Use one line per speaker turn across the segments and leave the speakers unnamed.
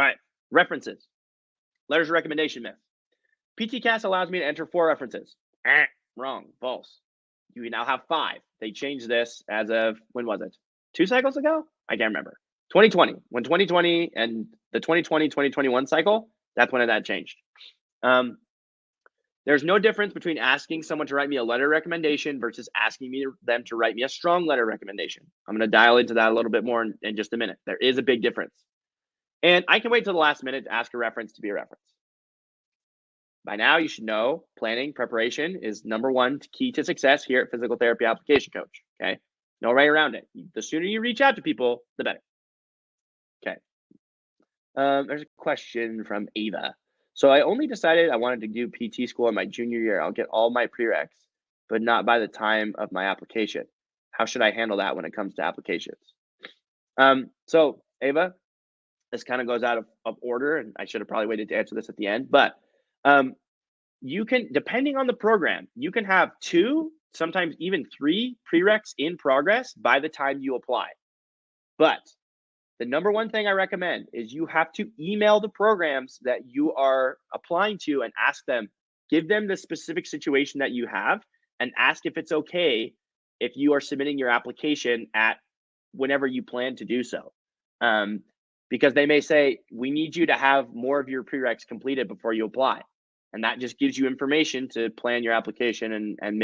All right, references. Letters of recommendation myth. PTCAS allows me to enter 4 references. Wrong, false. You now have 5. They changed this as of, when was it? 2 cycles ago? I can't remember. 2020, when 2020 and the 2020-2021 cycle, that's when that changed. There's no difference between asking someone to write me a letter of recommendation versus asking them to write me a strong letter of recommendation. I'm going to dial into that a little bit more in just a minute. There is a big difference. And I can wait till the last minute to ask a reference to be a reference. By now, you should know planning, preparation is number 1 key to success here at Physical Therapy Application Coach, okay? No way around it. The sooner you reach out to people, the better. Okay. There's a question from Ava. So I only decided I wanted to do PT school in my junior year. I'll get all my prereqs, but not by the time of my application. How should I handle that when it comes to applications? So Ava, this kind of goes out of order, and I should have probably waited to answer this at the end, but you can, depending on the program, you can have 2, sometimes even 3 prereqs in progress by the time you apply. But the number 1 thing I recommend is you have to email the programs that you are applying to and ask them, give them the specific situation that you have and ask if it's okay if you are submitting your application at whenever you plan to do so. Because they may say, we need you to have more of your prereqs completed before you apply. And that just gives you information to plan your application and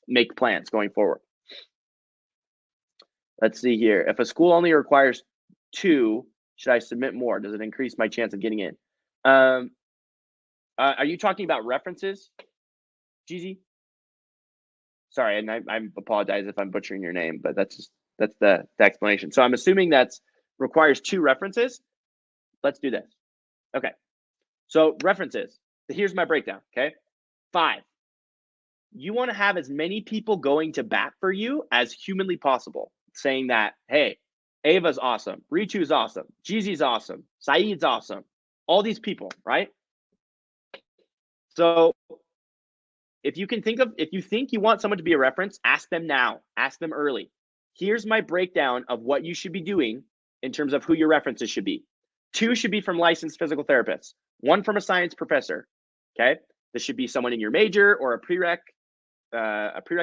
make plans going forward. Let's see here. If a school only requires 2, should I submit more? Does it increase my chance of getting in? Are you talking about references, Jeezy? Sorry, and I apologize if I'm butchering your name, but that's the explanation. So I'm assuming that requires 2 references. Let's do this. Okay. So references. Here's my breakdown. Okay. 5. You want to have as many people going to bat for you as humanly possible, saying that, hey, Ava's awesome, Richu's awesome, Jeezy's awesome, Saeed's awesome, all these people, right? So if you think you want someone to be a reference, ask them now, ask them early. Here's my breakdown of what you should be doing in terms of who your references should be. 2 should be from licensed physical therapists, 1 from a science professor, okay? This should be someone in your major or a prereq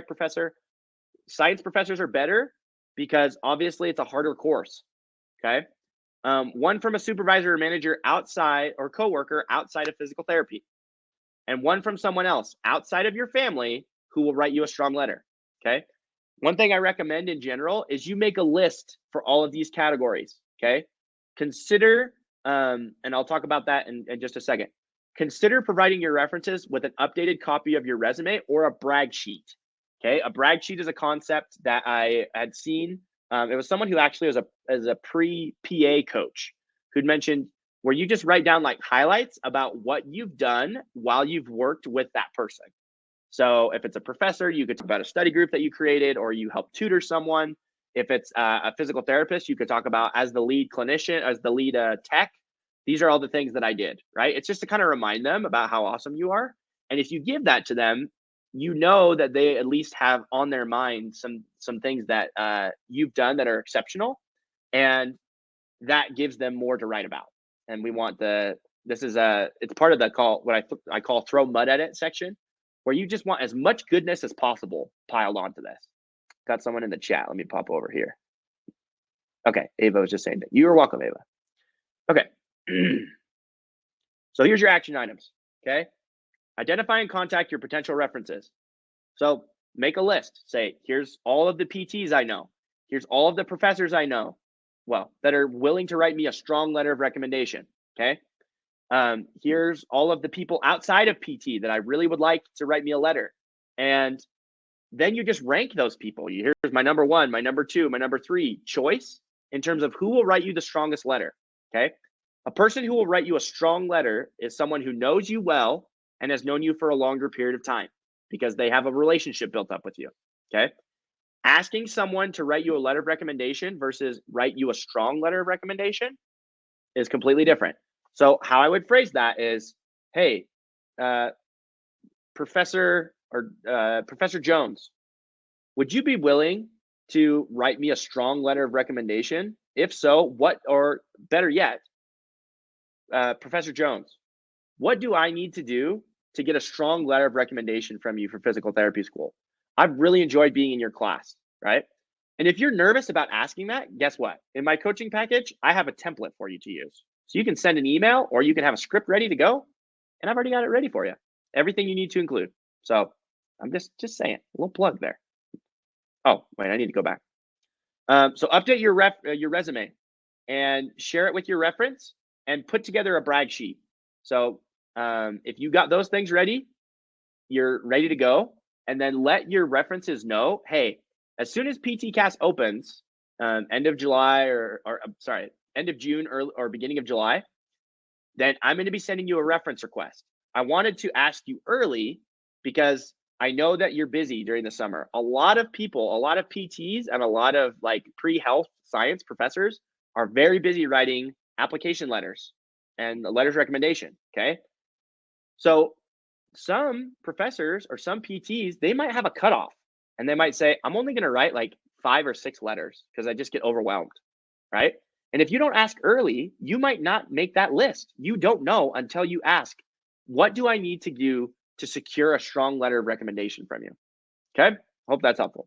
professor. Science professors are better because obviously it's a harder course, okay? 1 from a supervisor or manager outside or coworker outside of physical therapy, and 1 from someone else outside of your family who will write you a strong letter, okay? One thing I recommend in general is you make a list for all of these categories, okay? Consider, and I'll talk about that in just a second. Consider providing your references with an updated copy of your resume or a brag sheet. Okay, a brag sheet is a concept that I had seen. It was someone who actually was a pre-PA coach who'd mentioned where you just write down like highlights about what you've done while you've worked with that person. So if it's a professor, you could talk about a study group that you created or you helped tutor someone. If it's a physical therapist, you could talk about as the lead clinician, as the lead tech. These are all the things that I did, right? It's just to kind of remind them about how awesome you are. And if you give that to them, you know that they at least have on their mind some things that you've done that are exceptional, and that gives them more to write about. And we want it's part of the call, what I call throw mud at it section, where you just want as much goodness as possible piled onto this. Got someone in the chat. Let me pop over here. Okay, Ava was just saying that. You are welcome, Ava. Okay. So here's your action items, okay? Identify and contact your potential references. So make a list. Say, here's all of the PTs I know. Here's all of the professors I know, well, that are willing to write me a strong letter of recommendation, okay? Here's all of the people outside of PT that I really would like to write me a letter. And then you just rank those people. Here's my number 1, my number 2, my number 3 choice in terms of who will write you the strongest letter, okay? A person who will write you a strong letter is someone who knows you well and has known you for a longer period of time because they have a relationship built up with you, okay? Asking someone to write you a letter of recommendation versus write you a strong letter of recommendation is completely different. So how I would phrase that is, hey, Professor Jones, would you be willing to write me a strong letter of recommendation If so, what, or better yet, Professor Jones, what do I need to do to get a strong letter of recommendation from you for physical therapy school? I've really enjoyed being in your class, right? And if you're nervous about asking that, guess what? In my coaching package, I have a template for you to use. So you can send an email or you can have a script ready to go, and I've already got it ready for you. Everything you need to include. So I'm just saying, a little plug there. Oh, wait, I need to go back. So update your resume and share it with your reference and put together a brag sheet. So if you got those things ready, you're ready to go. And then let your references know, hey, as soon as PTCAS opens, end of July or sorry, end of June or beginning of July, then I'm going to be sending you a reference request. I wanted to ask you early because I know that you're busy during the summer. A lot of people, a lot of PTs and a lot of like pre-health science professors are very busy writing application letters and letters of recommendation. Okay. So some professors or some PTs, they might have a cutoff and they might say, I'm only going to write like 5 or 6 letters because I just get overwhelmed. Right. And if you don't ask early, you might not make that list. You don't know until you ask, what do I need to do to secure a strong letter of recommendation from you? Okay. Hope that's helpful.